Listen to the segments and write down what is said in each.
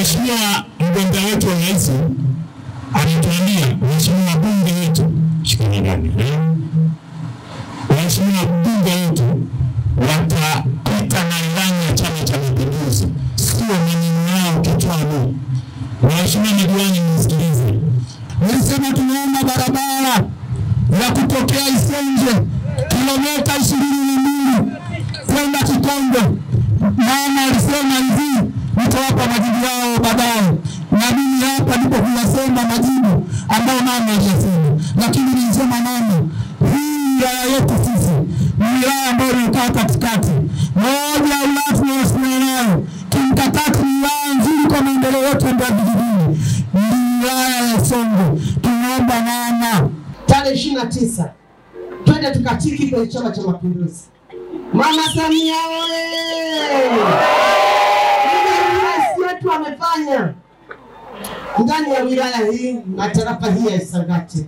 Mheshimiwa mgombea wetu wa rais anatuambia Mheshimiwa bunge wetu shikamani. Mheshimiwa bunge wetu watapita na ilani ya Chama cha Mapinduzi, sio maneno yao kichwani. Mheshimiwa madiwani, msikilize. Nilisema tunaomba barabara ya kutokea Isenje kilomita 22 kwenda Kikombo. Mama alisema hivi, nitawapa majibu yao baadaye. Na mimi hapa ndipo kuyasema majibu ambayo mama alisema. Lakini nilisema mama, hii wilaya yetu sisi ni wilaya ambayo inakaa katikati. Moja ulafu na usimanayo kimkakati ni wilaya nzuri kwa maendeleo yote ndio vijijini. Ni wilaya ya Songwe. Tunaomba mama, tarehe 29 twende tukatiki kwenye Chama cha Mapinduzi. Mama Samia oye! Rais wetu amefanya ndani ya wilaya hii na tarafa hii ya Isangati.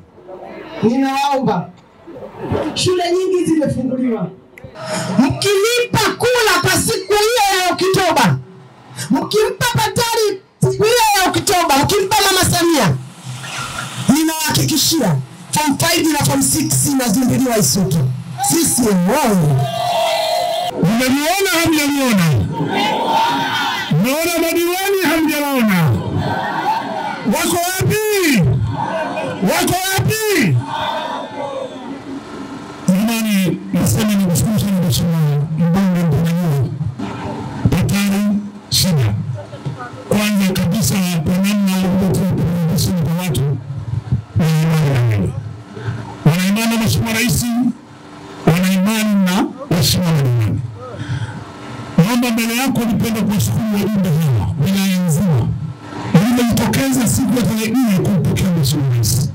Ninaomba, shule nyingi zimefunguliwa. Mkilipa kula kwa siku hiyo ya Oktoba, mkimpa Patari siku hiyo ya Oktoba, mkimpa Mama Samia, ninahakikishia form 5 na form 6 nazimbiliwa Isutu. Sisi wao. Mmeona hamjaona? Mmeona madiwani hamjaona? Wako wapi? Wako wapi? Jamani, nasema ni kushukuru sana Mheshimiwa mbunge mtarajiwa Patari Shida. Kwanza kabisa kwa namna alivyotuonyesha kwa watu na imani. Wana imani na Mheshimiwa Rais, wana imani na Mheshimiwa madiwani. Naomba mbele yako nipende kuwashukuru wajumbe hawa wilaya nzima. Nimejitokeza siku ya tarehe 4 kumpokea Mheshimiwa Rais.